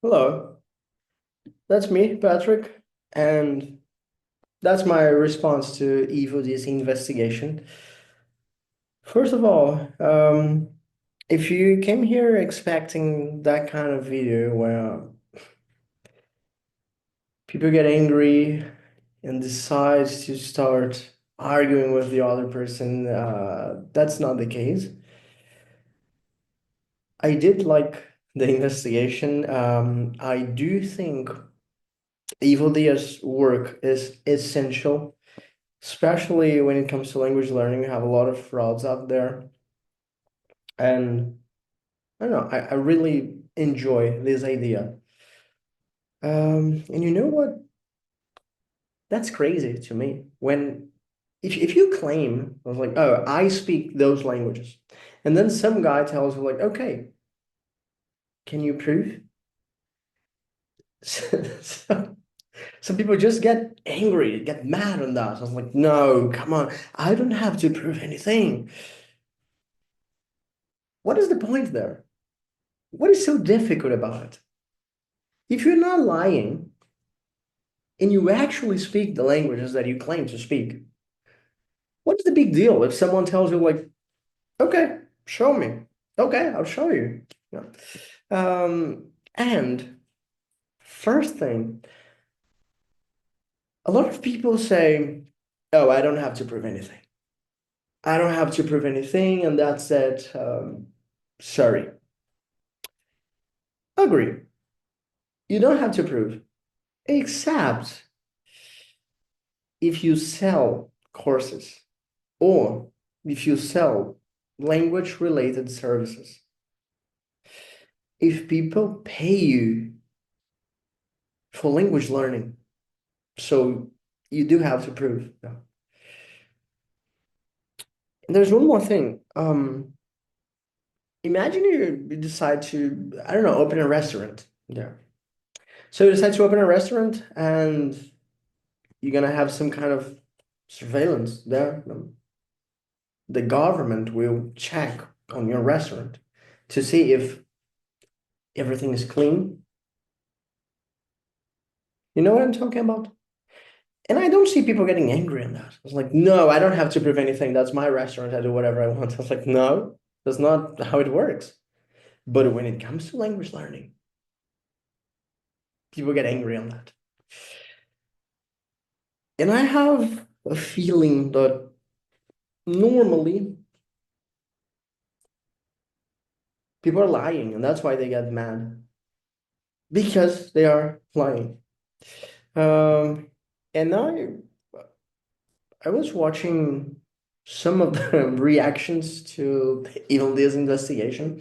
Hello, that's me, Patrick, and that's my response to EVOD's investigation. First of all, if you came here expecting that kind of video where people get angry and decide to start arguing with the other person, that's not the case. I did like the investigation. I do think EVOD's work is essential, especially when it comes to language learning. We have a lot of frauds out there. And I don't know, I really enjoy this idea. And you know what? That's crazy to me. If you claim, I was like, oh, I speak those languages, and then some guy tells you, like, okay, can you prove? So, some people just get angry, get mad on that. I was like, no, come on, I don't have to prove anything. What is the point there? What is so difficult about it? If you're not lying and you actually speak the languages that you claim to speak, what's the big deal if someone tells you, like, okay, show me. Okay, I'll show you. Yeah. And first thing, a lot of people say, oh, I don't have to prove anything. I don't have to prove anything, and that's it. Sorry. Agree. You don't have to prove, except if you sell courses or if you sell language related services. If people pay you for language learning, so you do have to prove. Yeah. And there's one more thing. Imagine you decide to, I don't know, open a restaurant. Yeah. So you decide to open a restaurant and you're gonna have some kind of surveillance there. The government will check on your restaurant to see if everything is clean. You know what I'm talking about? And I don't see people getting angry on that. I was like, no, I don't have to prove anything. That's my restaurant. I do whatever I want. I was like, no, that's not how it works. But when it comes to language learning, people get angry on that. And I have a feeling that normally people are lying, and that's why they get mad because they are lying. Um, and I was watching some of the reactions to even this investigation.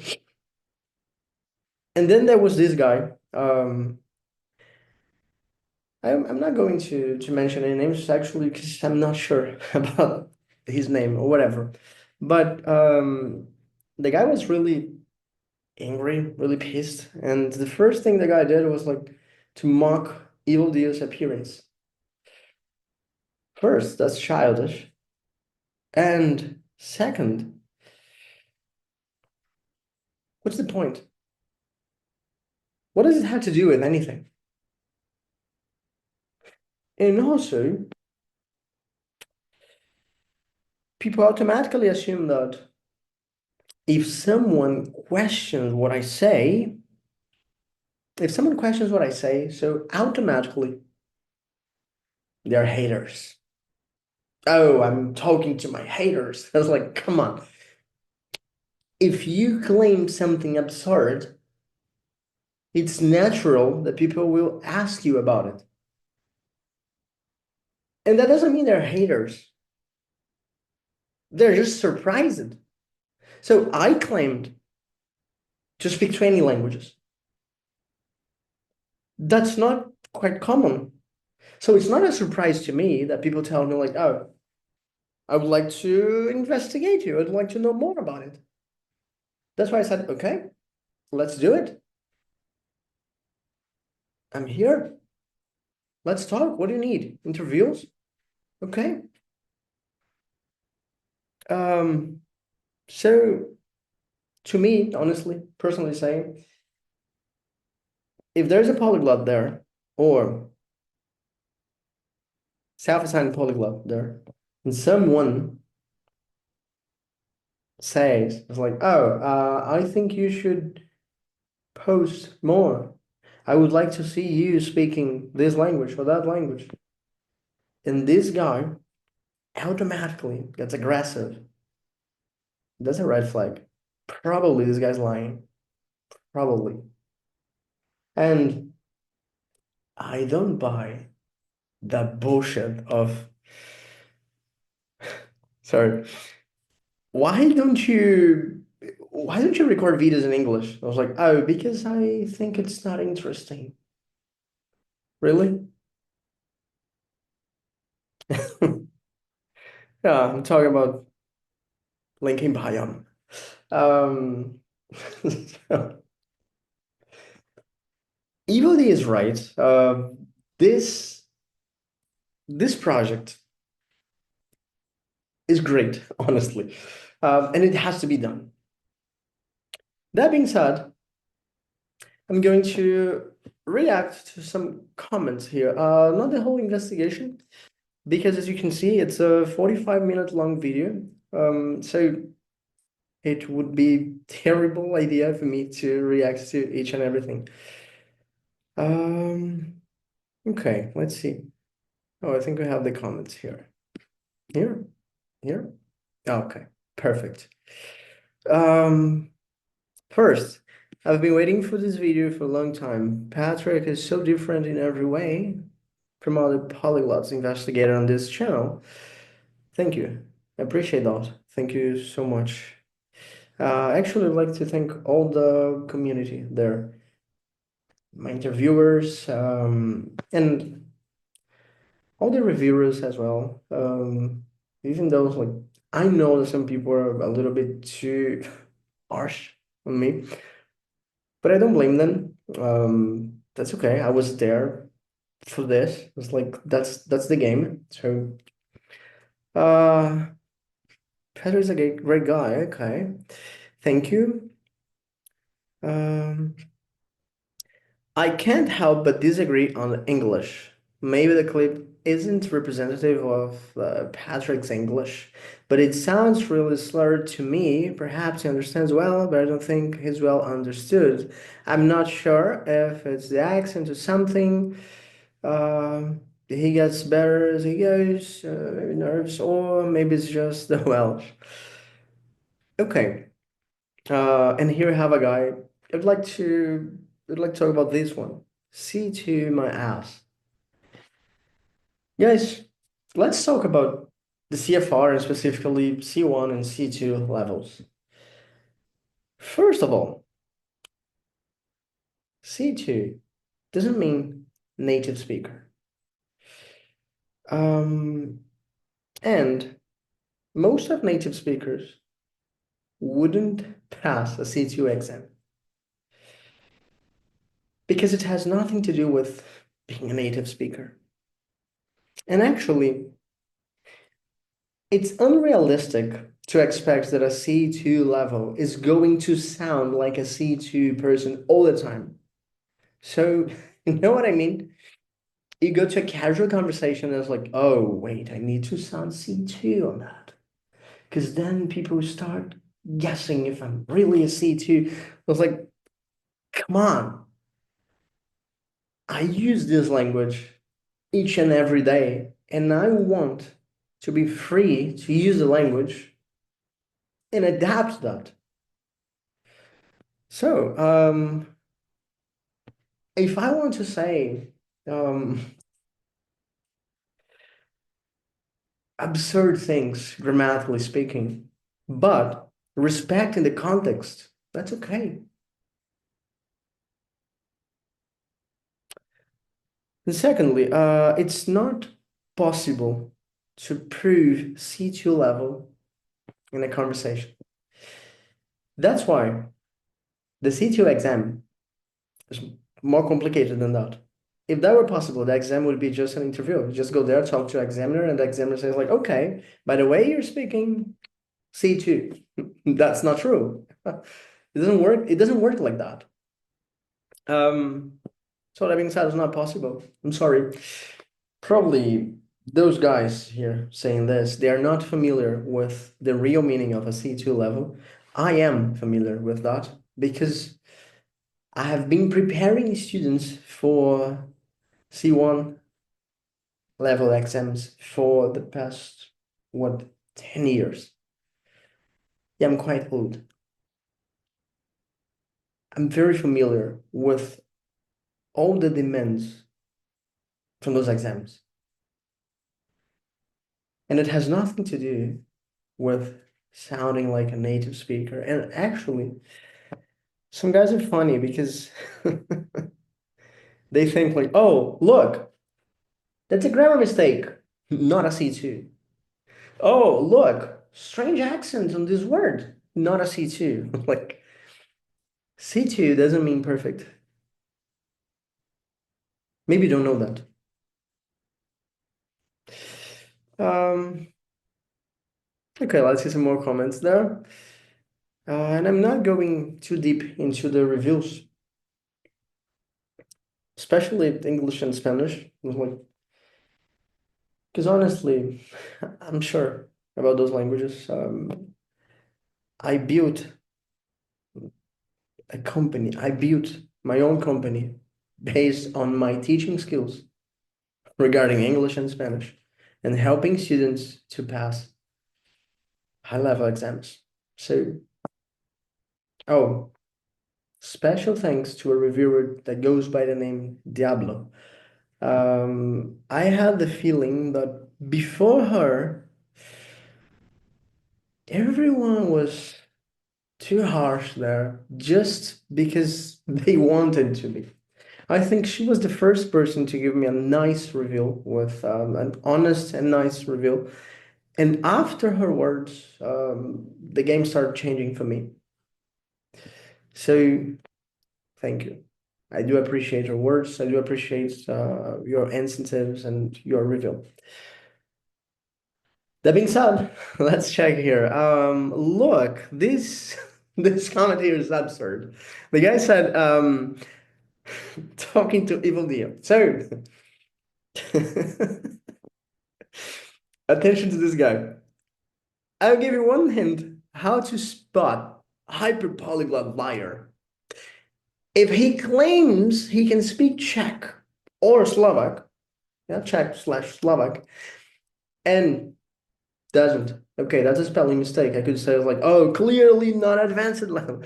And then there was this guy. I'm not going to mention any names actually because I'm not sure about his name or whatever. But the guy was really angry, really pissed, and the first thing the guy did was like to mock Evil Dio's appearance. First, that's childish, and second, what's the point? What does it have to do with anything? And also, people automatically assume that if someone questions what I say, if someone questions what I say, so automatically they're haters. Oh, I'm talking to my haters. I was like, come on. If you claim something absurd, it's natural that people will ask you about it. And that doesn't mean they're haters. They're just surprised. So I claimed to speak 20 languages. That's not quite common. So it's not a surprise to me that people tell me, like, oh, I would like to investigate you. I'd like to know more about it. That's why I said, okay, let's do it. I'm here. Let's talk. What do you need? Interviews? Okay. Um, so to me, honestly, personally saying, if there's a polyglot there, or self-assigned polyglot there, and someone says, it's like, oh, I think you should post more. I would like to see you speaking this language or that language. And this guy automatically gets aggressive. That's a red flag. Probably this guy's lying. Probably. And I don't buy that bullshit of, sorry, why don't you why don't you record videos in English? I was like, oh, because I think it's not interesting. Really? Yeah, I'm talking about linking biome. Um, Evil is right. This this project is great, honestly, and it has to be done. That being said, I'm going to react to some comments here. Not the whole investigation, because as you can see, it's a 45-minute long video. So it would be terrible idea for me to react to each and everything. Um, okay, let's see. Oh, I think we have the comments here. Here? Here? Okay, perfect. Um, First, I've been waiting for this video for a long time. Patrick is so different in every way from other polyglots investigated on this channel. Thank you. I appreciate that. Thank you so much. Actually, I'd like to thank all the community there, my interviewers, and all the reviewers as well. Even those like I know that some people are a little bit too harsh on me, but I don't blame them. That's okay. I was there for this. It's like that's the game. So, uh, Peter's a great guy. Okay, thank you. Um, I can't help but disagree on English. Maybe the clip isn't representative of Patrick's English, but it sounds really slurred to me. Perhaps he understands well, but I don't think he's well understood. I'm not sure if it's the accent or something. He gets better as he goes, maybe nerves, or maybe it's just the Welsh. Okay, and here we have a guy. I'd like to I'd like to talk about this one. C2 my ass. Guys, let's talk about the CFR and specifically C1 and C2 levels. First of all, C2 doesn't mean native speaker. And most of native speakers wouldn't pass a C2 exam because it has nothing to do with being a native speaker. And actually, it's unrealistic to expect that a C2 level is going to sound like a C2 person all the time. So, you know what I mean? You go to a casual conversation and it's like, oh, wait, I need to sound C2 on that. Because then people start guessing if I'm really a C2. I was like, come on. I use this language each and every day, and I want to be free to use the language and adapt that. So, if I want to say absurd things, grammatically speaking, but respecting the context, that's okay. And secondly, it's not possible to prove C2 level in a conversation. That's why the C2 exam is more complicated than that. If that were possible, the exam would be just an interview. You just go there, talk to the examiner, and the examiner says like, okay, by the way you're speaking, C2. That's not true. It doesn't work. It doesn't work like that. Um, So that being said, it's not possible. I'm sorry. Probably those guys here saying this, they are not familiar with the real meaning of a C2 level. I am familiar with that because I have been preparing students for C1 level exams for the past, what, 10 years. Yeah, I'm quite old. I'm very familiar with all the demands from those exams. And it has nothing to do with sounding like a native speaker. And actually, some guys are funny because they think like, oh, look, that's a grammar mistake, not a C2. Oh, look, strange accent on this word, not a C2. Like, C2 doesn't mean perfect. Maybe you don't know that. Um, okay, let's see some more comments there. And I'm not going too deep into the reviews, especially English and Spanish. Like, because honestly, I'm sure about those languages. I built a company. I built my own company based on my teaching skills regarding English and Spanish and helping students to pass high-level exams. So, oh, special thanks to a reviewer that goes by the name Diablo. I had the feeling that before her, everyone was too harsh there just because they wanted to be. I think she was the first person to give me a nice review with an honest and nice review. And after her words, the game started changing for me. So thank you. I do appreciate your words. I do appreciate your incentives and your review. That being said, let's check here. Look, this this comment here is absurd. The guy said, talking to Evil Dio. So, attention to this guy. I'll give you one hint how to spot hyperpolyglot liar. If he claims he can speak Czech or Slovak, yeah, Czech slash Slovak, and doesn't, okay, that's a spelling mistake. I could say like, oh, clearly not advanced level,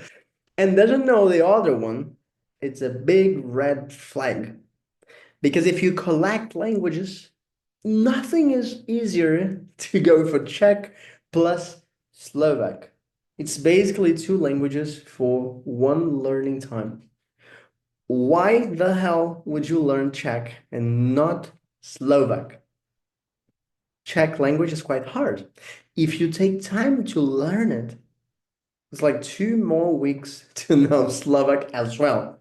and doesn't know the other one, it's a big red flag. Because if you collect languages, nothing is easier to go for Czech plus Slovak. It's basically two languages for one learning time. Why the hell would you learn Czech and not Slovak? Czech language is quite hard. If you take time to learn it, it's like 2 more weeks to know Slovak as well.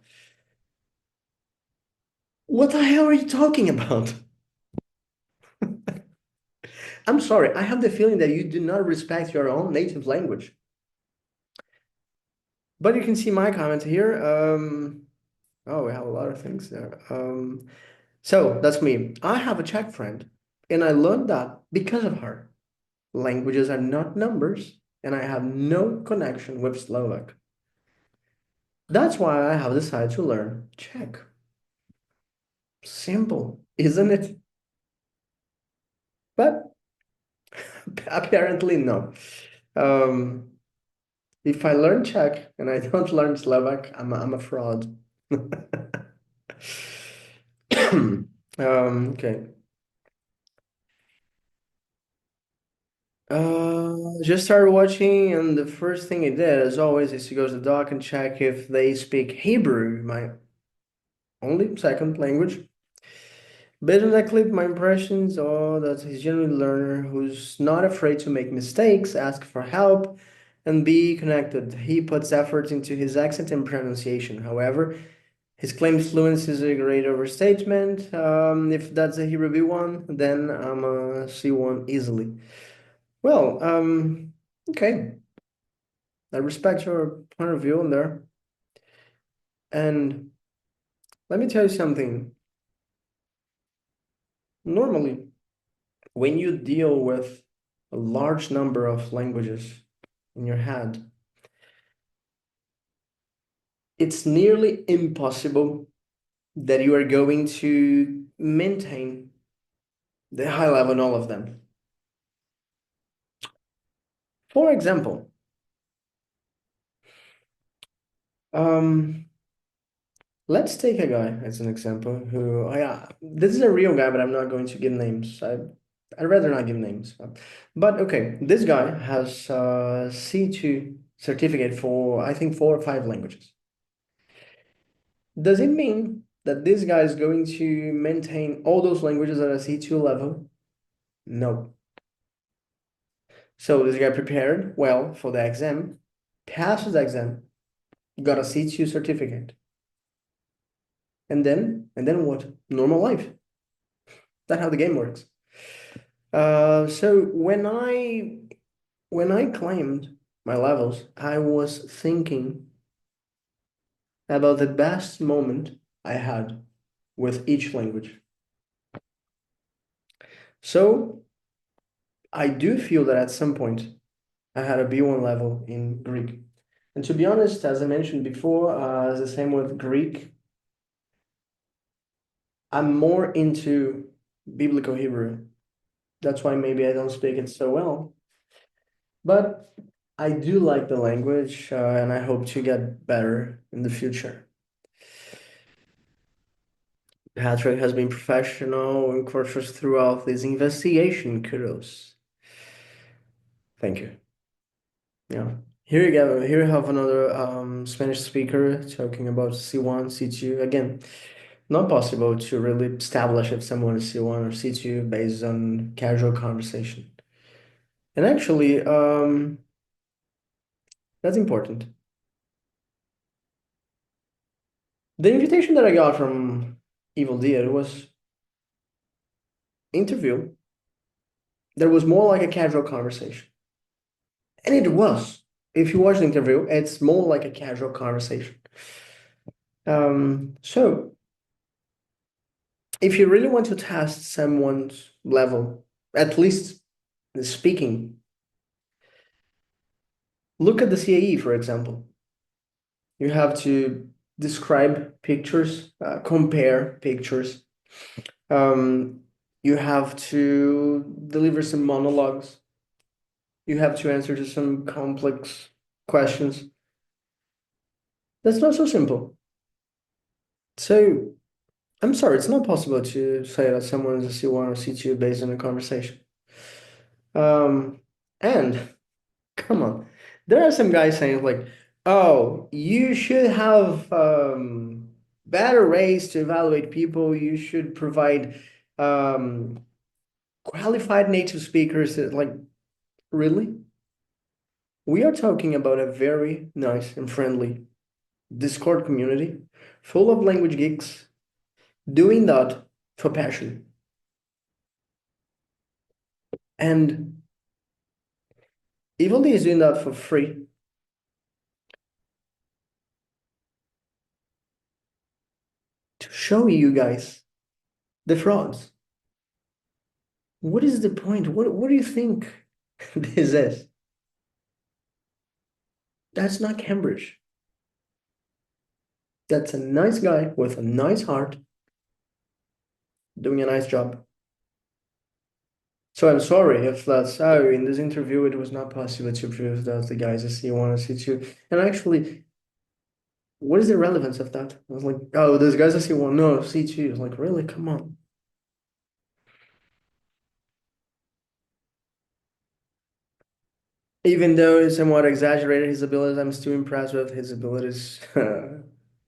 What the hell are you talking about? I'm sorry, I have the feeling that you do not respect your own native language. But you can see my comment here. Oh, we have a lot of things there. So that's me. I have a Czech friend, and I learned that because of her. Languages are not numbers, and I have no connection with Slovak. That's why I have decided to learn Czech. Simple, isn't it? But apparently no. Um, if I learn Czech and I don't learn Slovak, I'm a fraud. Okay. Just started watching, and the first thing he did, as always, is to go to the doc and check if they speak Hebrew, my only second language. Based on that clip, my impressions are that he's a genuine learner who's not afraid to make mistakes, ask for help, and be connected. He puts effort into his accent and pronunciation. However, his claimed fluency is a great overstatement. If that's a Hebrew B1, then I'm a C1 easily. Well, okay. I respect your point of view on there. And Let me tell you something. Normally, when you deal with a large number of languages in your head, it's nearly impossible that you are going to maintain the high level in all of them. For example, um, let's take a guy as an example who, this is a real guy, but I'm not going to give names. I'd rather not give names. But okay, this guy has a C2 certificate for, I think, 4 or 5 languages. Does it mean that this guy is going to maintain all those languages at a C2 level? No. So this guy prepared well for the exam, passed the exam, got a C2 certificate. And then what? Normal life. That's how the game works. So when I claimed my levels, I was thinking about the best moment I had with each language. So I do feel that at some point I had a B1 level in Greek. And to be honest, as I mentioned before, it's the same with Greek. I'm more into Biblical Hebrew. That's why maybe I don't speak it so well. But I do like the language, and I hope to get better in the future. Patrick has been professional and courteous throughout this investigation. Kudos. Thank you. Yeah. Here you go. Here you have another Spanish speaker talking about C1, C2. Again, not possible to really establish if someone is C1 or C2 based on casual conversation. And actually, that's important. The invitation that I got from Evil Dead was interview. There was more like a casual conversation. And it was. If you watch the interview, it's more like a casual conversation. So if you really want to test someone's level, at least the speaking, look at the CAE, for example. You have to describe pictures, compare pictures. Um, you have to deliver some monologues. You have to answer to some complex questions. That's not so simple. So I'm sorry, it's not possible to say that someone is a C1 or C2 based on a conversation. And come on, there are some guys saying like, "Oh, you should have better ways to evaluate people. You should provide um, qualified native speakers." Like, really? We are talking about a very nice and friendly Discord community full of language geeks doing that for passion. And Evilly is doing that for free to show you guys the frauds. What is the point? What do you think this is? That's not Cambridge. That's a nice guy with a nice heart doing a nice job. So I'm sorry if that's, oh, in this interview it was not possible to prove that the guys are C1 or C2. And actually, what is the relevance of that? I was like, oh, this guy's a C1, no, C2. It's like, really? Come on. Even though he somewhat exaggerated his abilities, I'm still impressed with his abilities.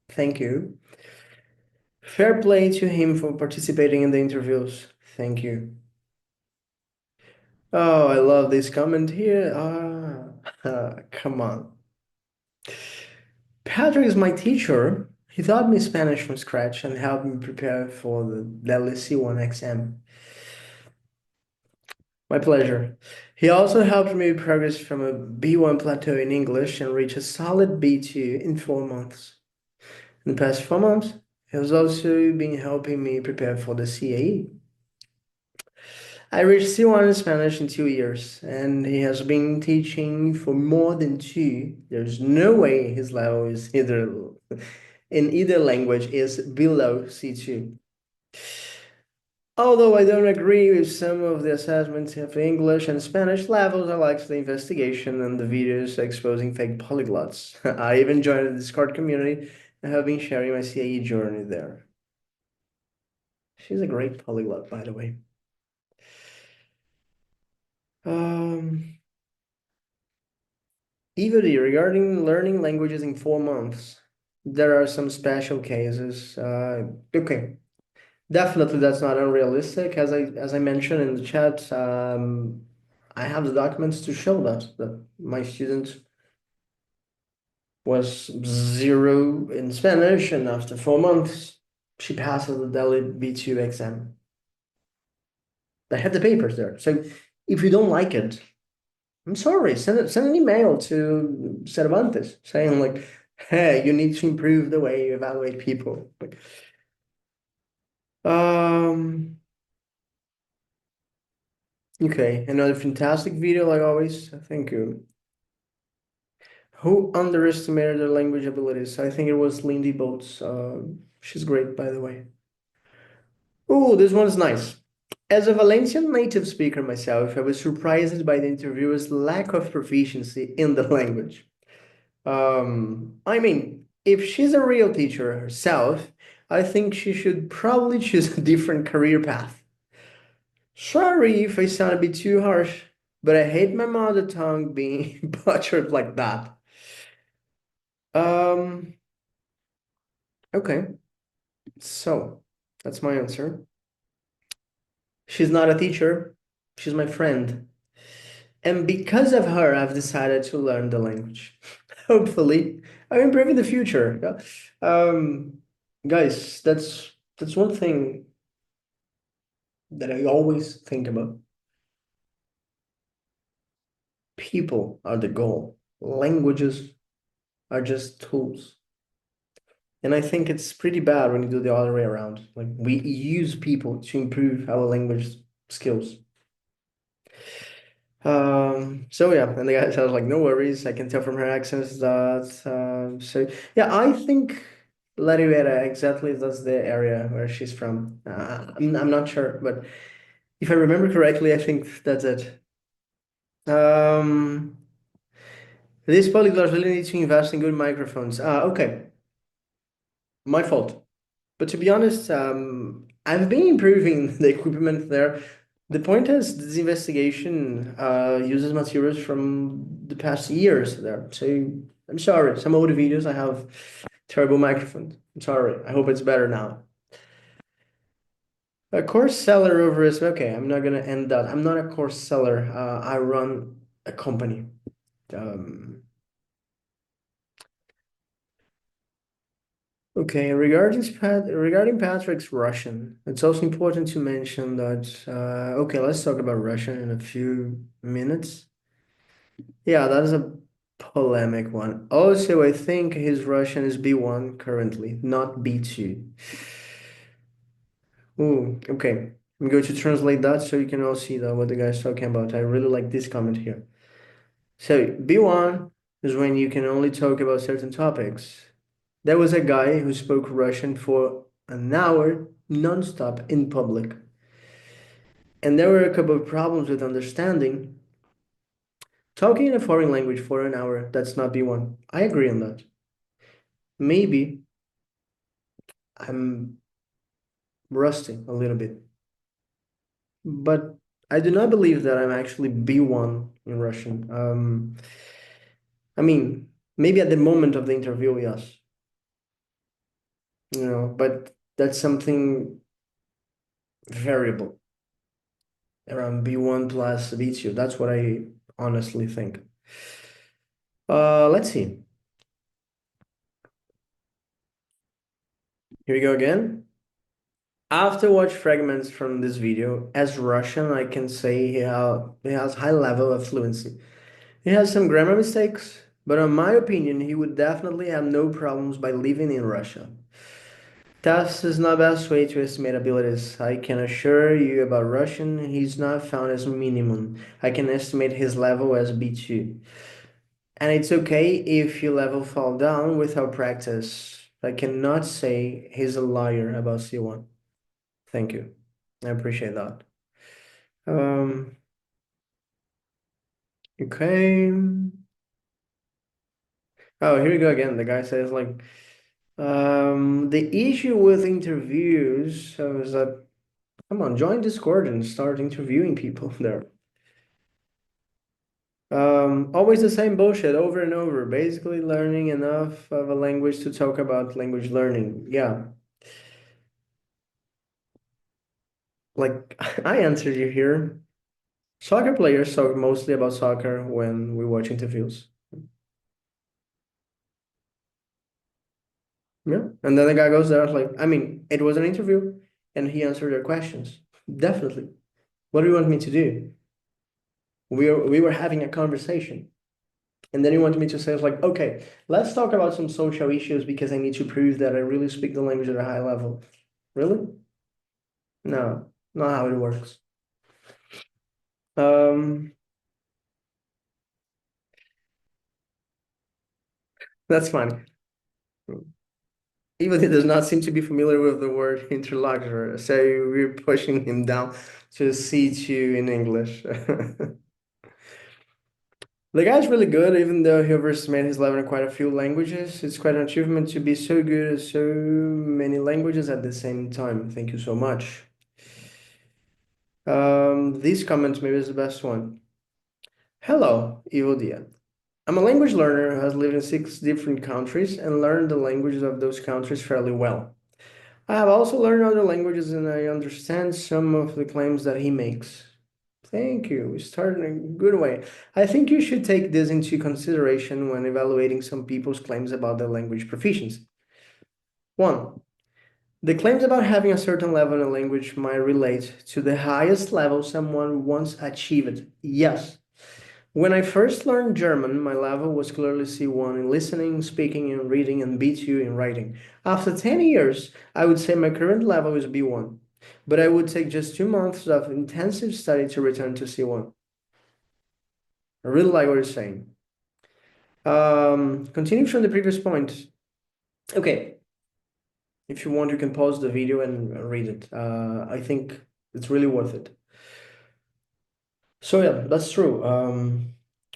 Thank you. Fair play to him for participating in the interviews. Thank you. Oh, I love this comment here. Come on. Patrick is my teacher. He taught me Spanish from scratch and helped me prepare for the LSC1 exam. My pleasure. He also helped me progress from a B1 plateau in English and reach a solid B2 in 4 months. In the past 4 months, He has also been helping me prepare for the CAE. I reached C1 in Spanish in 2 years, and he has been teaching for more than two. There's no way his level is either in either language is below C2. Although I don't agree with some of the assessments of English and Spanish levels, I liked the investigation and the videos exposing fake polyglots. I even joined the Discord community and have been sharing my CAE journey there. She's a great polyglot, by the way. Um, EVD, regarding learning languages in 4 months, there are some special cases. Okay, definitely that's not unrealistic. As I mentioned in the chat, I have the documents to show that my student was zero in Spanish, and after 4 months, she passes the Delhi B2 exam. I have the papers there. So if you don't like it, I'm sorry, send an email to Cervantes saying like, hey, you need to improve the way you evaluate people. Like, um, okay, another fantastic video like always. Thank you. Who underestimated their language abilities? I think it was Lindy Boats. She's great, by the way. Oh, this one's nice. As a Valencian native speaker myself, I was surprised by the interviewer's lack of proficiency in the language. I mean, if she's a real teacher herself, I think she should probably choose a different career path. Sorry if I sound a bit too harsh, but I hate my mother tongue being butchered like that. Um, okay, so that's my answer. She's not a teacher, she's my friend. And because of her, I've decided to learn the language. Hopefully, I'll improve in the future. Yeah. Guys, that's one thing that I always think about. People are the goal. Languages are just tools. And I think it's pretty bad when you do the other way around. Like we use people to improve our language skills. So yeah, and the guy says like, no worries. I can tell from her accents that. So yeah, I think Larivera exactly that's the area where she's from. I'm not sure, but if I remember correctly, I think that's it. Um, these polyglots really need to invest in good microphones. Okay, my fault. But to be honest, I've been improving the equipment there. The point is, this investigation uses materials from the past years there. So I'm sorry, some old videos I have terrible microphones. I'm sorry. I hope it's better now. A course seller over is okay. I'm not gonna end that. I'm not a course seller. I run a company. Um, Okay, regarding Patrick's Russian, it's also important to mention that okay, let's talk about Russian in a few minutes. Yeah, that is a polemic one. Also, I think his Russian is B1 currently, not B2. Ooh, okay. I'm going to translate that so you can all see that what the guy's talking about. I really like this comment here. So B1 is when you can only talk about certain topics. There was a guy who spoke Russian for an hour nonstop in public. And there were a couple of problems with understanding. Talking in a foreign language for an hour, that's not B1. I agree on that. Maybe I'm rusty a little bit, but I do not believe that I'm actually B1 in Russian. I mean, maybe at the moment of the interview, yes, but that's something variable around B1 plus B2. That's what I honestly think. Let's see. Here we go again. After watch fragments from this video, as Russian, I can say he has high level of fluency. He has some grammar mistakes, but in my opinion, he would definitely have no problems by living in Russia. Thus is not best way to estimate abilities. I can assure you about Russian, he's not found as minimum. I can estimate his level as B2. And it's okay if your level fall down without practice. I cannot say he's a liar about C1. Thank you. I appreciate that. Um, okay. Oh, here we go again. The guy says like, the issue with interviews is that, come on, join Discord and start interviewing people there. Always the same bullshit over and over. Basically, learning enough of a language to talk about language learning. Yeah, like I answered you here. Soccer players talk mostly about soccer when we watch interviews. Yeah, and then the guy goes there like, I mean, it was an interview, and he answered your questions. Definitely. What do you want me to do? We were having a conversation. And then he wanted me to say, like, okay, let's talk about some social issues because I need to prove that I really speak the language at a high level. Really? No, not how it works. Um, that's fine. Even he does not seem to be familiar with the word interlocutor, so we're pushing him down to C2 in English. The guy's really good, even though he overestimated his level in quite a few languages. It's quite an achievement to be so good at so many languages at the same time. Thank you so much. This comment maybe is the best one. Hello, Ivodia. I'm a language learner who has lived in 6 different countries and learned the languages of those countries fairly well. I have also learned other languages and I understand some of the claims that he makes. Thank you. We started in a good way. I think you should take this into consideration when evaluating some people's claims about their language proficiency. One, the claims about having a certain level in a language might relate to the highest level someone once achieved. Yes. When I first learned German, my level was clearly C1 in listening, speaking, and reading, and B2 in writing. After 10 years, I would say my current level is B1, but I would take just 2 months of intensive study to return to C1. I really like what you're saying. Continuing from the previous point. Okay, if you want, you can pause the video and read it. I think it's really worth it. So yeah, that's true.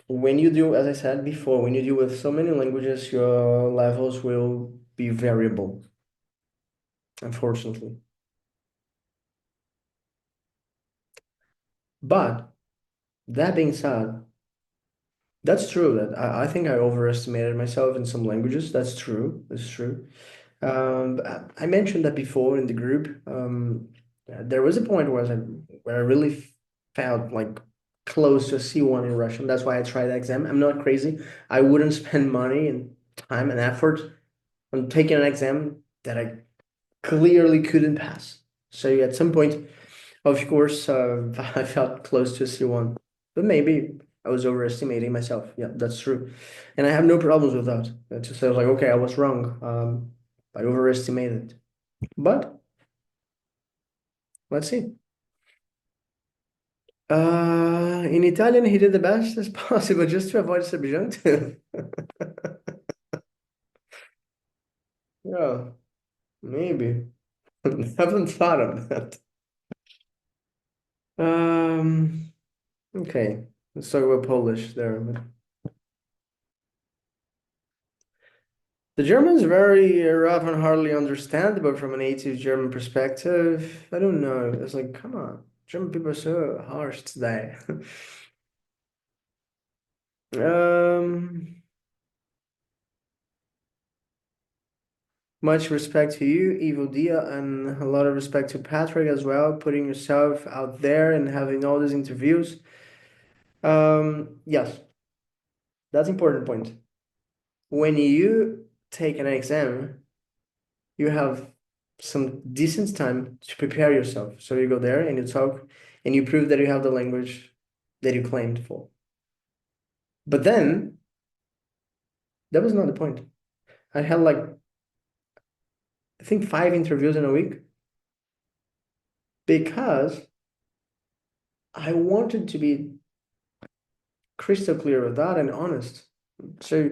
When you do, as I said before, when you deal with so many languages, your levels will be variable, unfortunately. But that being said, that's true that I think I overestimated myself in some languages. That's true. That's true. I mentioned that before in the group. There was a point where I really felt like close to a C1 in Russian. That's why I tried that exam. I'm not crazy. I wouldn't spend money and time and effort on taking an exam that I clearly couldn't pass. So at some point, of course, I felt close to a C1, but maybe I was overestimating myself. Yeah, that's true, and I have no problems with that. To say like, okay, I was wrong. I overestimated, but let's see. In Italian, he did the best as possible just to avoid subjunctive. Yeah, maybe. Haven't thought of that. Um, okay, let's talk about Polish there. The German is very rough and hardly understandable from a native German perspective. I don't know. It's like, come on, German people are so harsh today. Um, Much respect to you, Evil Dia, and a lot of respect to Patrick as well, putting yourself out there and having all these interviews. Yes, that's important point. When you take an exam, you have some decent time to prepare yourself. So you go there and you talk and you prove that you have the language that you claimed for. But then that was not the point. I had like I think 5 interviews in a week because I wanted to be crystal clear with that and honest. So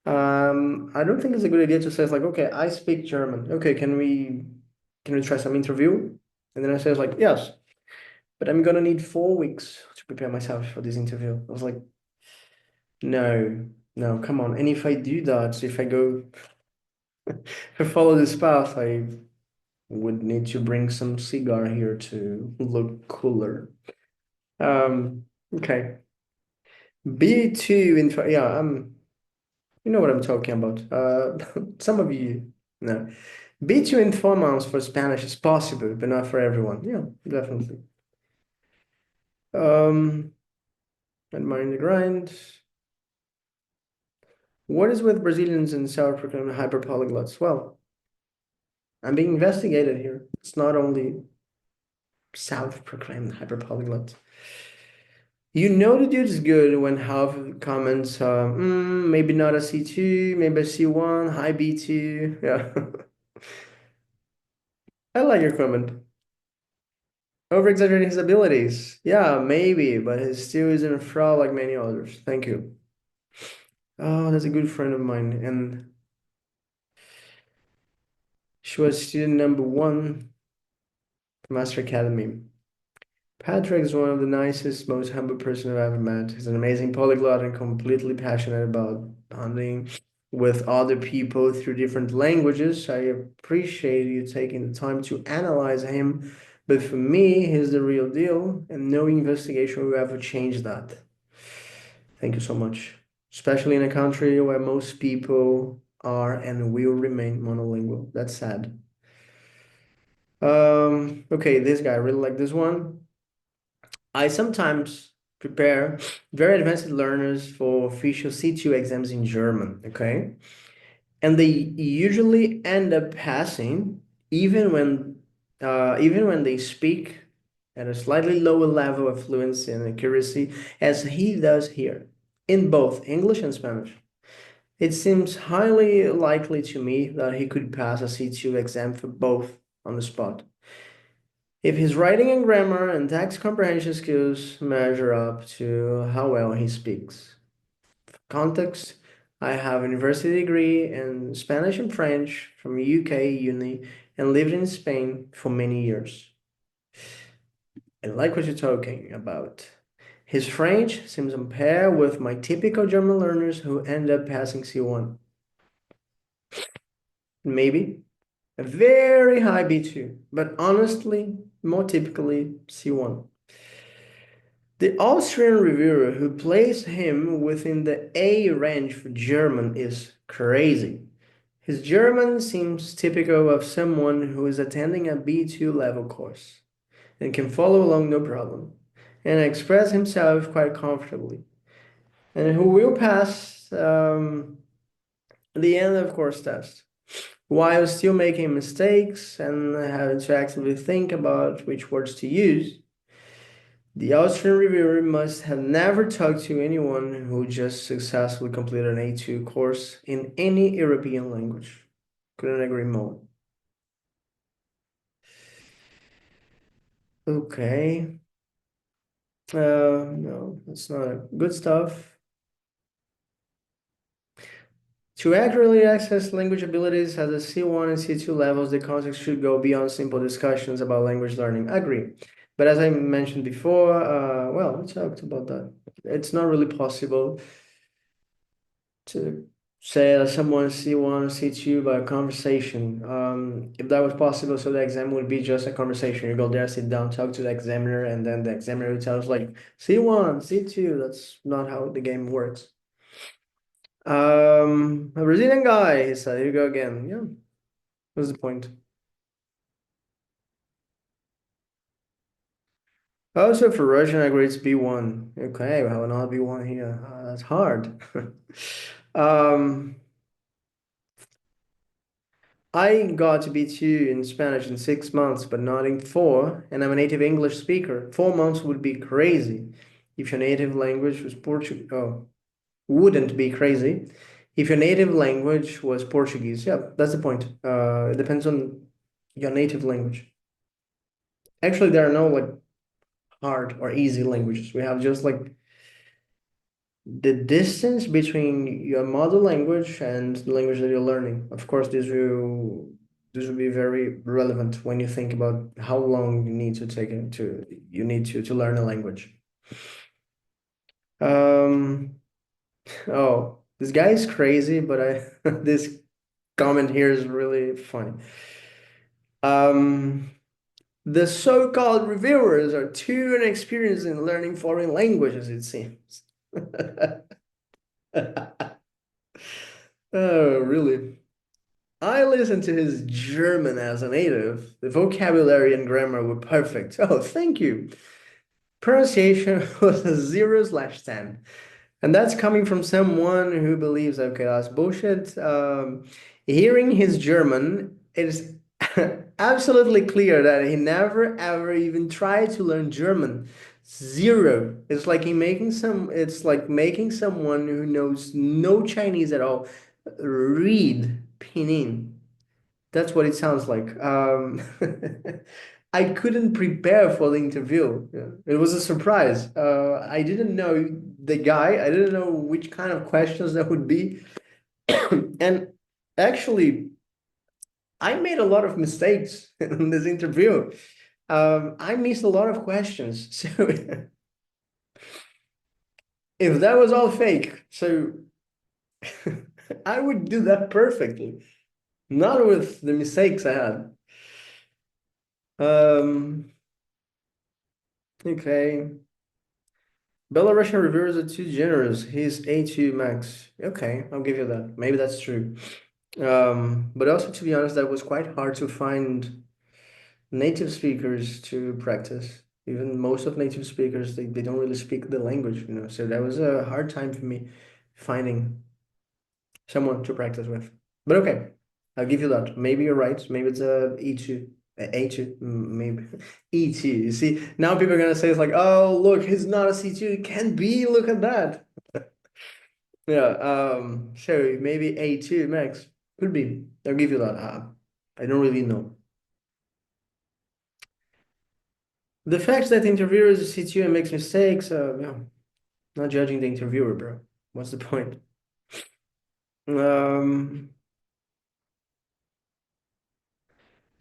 I don't think it's a good idea to say it's like, okay, I speak German. Okay, can we try some interview? And then I say it's like, yes, but I'm gonna need 4 weeks to prepare myself for this interview. I was like, no, no, come on. And if I do that, if I follow this path, I would need to bring some cigar here to look cooler. Okay. B2 yeah, you know what I'm talking about. Some of you know. B2 in 4 months for Spanish is possible, but not for everyone. Yeah, definitely. Um, Admiring the grind. What is with Brazilians and self-proclaimed hyper-polyglots? Well, I'm being investigated here. It's not only self-proclaimed hyper-polyglots. You know the dude is good when half of the comments maybe not a C2, maybe a C1, high B2. Yeah. I like your comment. Over-exaggerating his abilities. Yeah, maybe, but he still isn't a fraud like many others. Thank you. Oh, that's a good friend of mine, and she was student number one for Master Academy. Patrick is one of the nicest, most humble person I've ever met. He's an amazing polyglot and completely passionate about bonding with other people through different languages. I appreciate you taking the time to analyze him, but for me, he's the real deal, and no investigation will ever change that. Thank you so much. Especially in a country where most people are and will remain monolingual. That's sad. Okay, this guy, I really like this one. I sometimes prepare very advanced learners for official C2 exams in German, okay? And they usually end up passing even when they speak at a slightly lower level of fluency and accuracy as he does here in both English and Spanish. It seems highly likely to me that he could pass a C2 exam for both on the spot. If his writing and grammar and text comprehension skills measure up to how well he speaks. Context, I have a university degree in Spanish and French from UK uni and lived in Spain for many years. I like what you're talking about. His French seems on par with my typical German learners who end up passing C1. Maybe a very high B2, but honestly, more typically C1. The Austrian reviewer who placed him within the A range for German is crazy. His German seems typical of someone who is attending a B2 level course and can follow along no problem and express himself quite comfortably, and who will pass the end of course test while still making mistakes and having to actively think about which words to use. The Austrian reviewer must have never talked to anyone who just successfully completed an A2 course in any European language. Couldn't agree more. Okay. No, that's not good stuff. To accurately access language abilities at the C1 and C2 levels, the context should go beyond simple discussions about language learning. Agree. But as I mentioned before, well, we talked about that. It's not really possible to say that someone C1, C2 by a conversation. If that was possible, so the exam would be just a conversation. You go there, sit down, talk to the examiner, and then the examiner will tell us like C1, C2. That's not how the game works. A Brazilian guy, he said, here you go again. Yeah, what's the point? Also for Russian, I agree it's B1. Okay, we have another B1 here. That's hard. Um, I got to B2 in Spanish in 6 months, but not in four, and I'm a native English speaker. 4 months would be crazy if your native language was Portuguese. Oh, wouldn't be crazy If your native language was Portuguese, yeah, that's the point. It depends on your native language. Actually, there are no like hard or easy languages. We have just like the distance between your mother language and the language that you're learning. Of course, this will be very relevant when you think about how long you need to take it to you need to learn a language. Um, oh, this guy is crazy, but I this comment here is really funny. Um, the so-called reviewers are too inexperienced in learning foreign languages, it seems. Oh, really? I listened to his German as a native. The vocabulary and grammar were perfect. Oh, thank you. Pronunciation was a 0/10. And that's coming from someone who believes, okay, that's bullshit. Hearing his German, it is absolutely clear that he never ever even tried to learn German. Zero. It's like making someone who knows no Chinese at all read pinyin. That's what it sounds like. I couldn't prepare for the interview. Yeah. It was a surprise. I didn't know the guy. I didn't know which kind of questions that would be. And actually, I made a lot of mistakes in this interview. I missed a lot of questions. So if that was all fake, so I would do that perfectly, not with the mistakes I had. Um, okay. Belarusian reviewers are too generous. He's A2 max. Okay, I'll give you that. Maybe that's true. But also, to be honest, that was quite hard to find native speakers to practice. Even most of native speakers, they don't really speak the language, you know. So that was a hard time for me finding someone to practice with. But okay, I'll give you that. Maybe you're right. Maybe it's a E2, A2, maybe E2. You see, now people are gonna say it's like, oh, look, he's not a C2. It can be. Look at that. Yeah. So maybe A2 max could be. I'll give you that. I don't really know. The fact that the interviewer is a C2 and makes mistakes, yeah, not judging the interviewer, bro. What's the point? Um,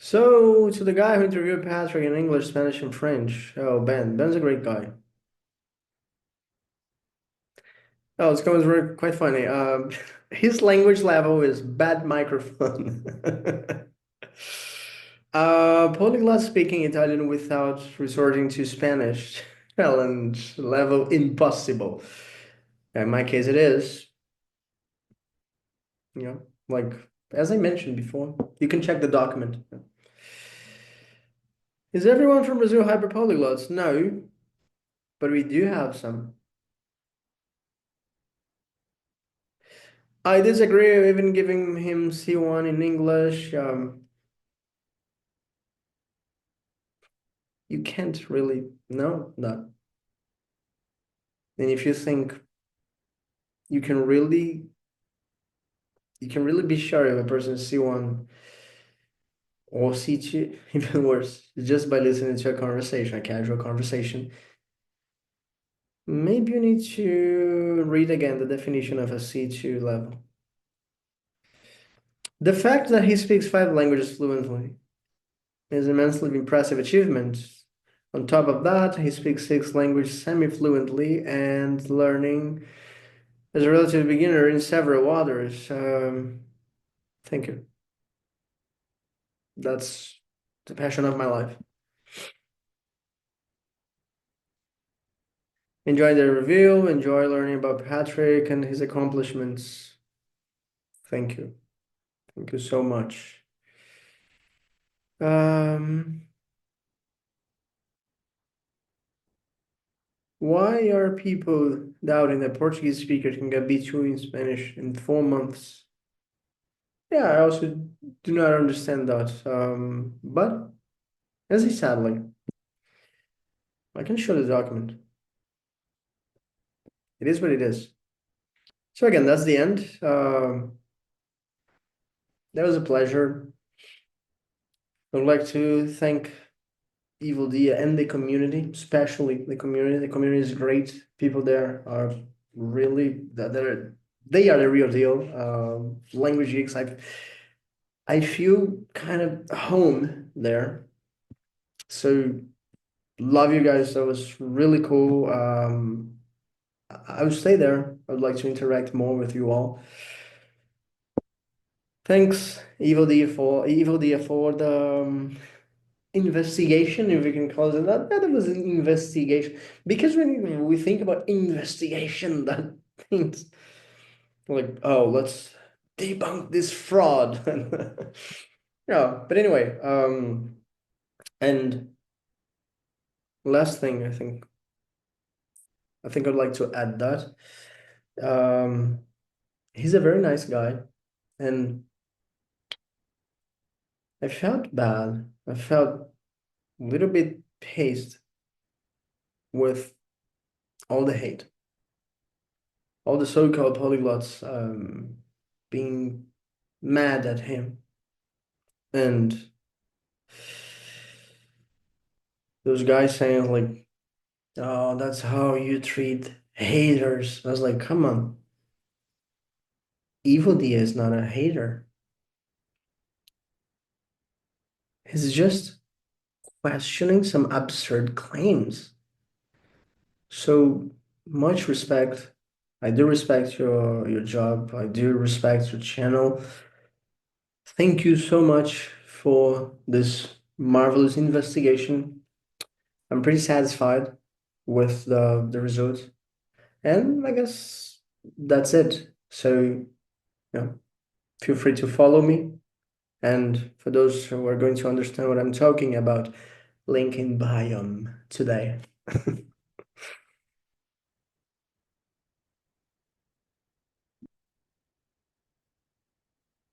So, to the guy who interviewed Patrick in English, Spanish, and French. Oh, Ben. Ben's a great guy. Oh, this comment is very, quite funny. His language level is bad microphone. Polyglot speaking Italian without resorting to Spanish. Challenge level impossible. In my case, it is. You know, like as I mentioned before, you can check the document. Is everyone from Brazil hyper polyglots? No, but we do have some. I disagree, even giving him C1 in English. You can't really know that. And if you think you can really, you can really be sure if a person is C1 or C2, even worse, just by listening to a conversation, a casual conversation. Maybe you need to read again the definition of a C2 level. The fact that he speaks 5 languages fluently is an immensely impressive achievement. On top of that, he speaks 6 languages semi-fluently and learning as a relative beginner in several others. Thank you. That's the passion of my life. Enjoy the review, enjoy learning about Patrick and his accomplishments. Thank you. Thank you so much. Um, why are people doubting that Portuguese speakers can get B2 in Spanish in 4 months? Yeah, I also do not understand that. But as I said, like, I can show the document. It is what it is. So again, that's the end. That was a pleasure. I would like to thank Evil Dia and the community, especially the community. The community is great. People there are really they are the real deal. Language geeks. I feel kind of home there. So love you guys. That was really cool. I would stay there. I would like to interact more with you all. Thanks, Evil Dia for the investigation, if we can call it that. That was an investigation. Because when we think about investigation, that means like, oh, let's debunk this fraud. Yeah, but anyway, and last thing, I think I'd like to add that he's a very nice guy, and I felt bad. I felt a little bit pissed with all the hate, all the so-called polyglots being mad at him, and those guys saying like, "Oh, that's how you treat haters." I was like, "Come on, Evil Dia is not a hater. He's just questioning some absurd claims." So much respect. I do respect your job. I do respect your channel. Thank you so much for this marvelous investigation. I'm pretty satisfied with the results. And I guess that's it. So, feel free to follow me. And for those who are going to understand what I'm talking about, link in biome today.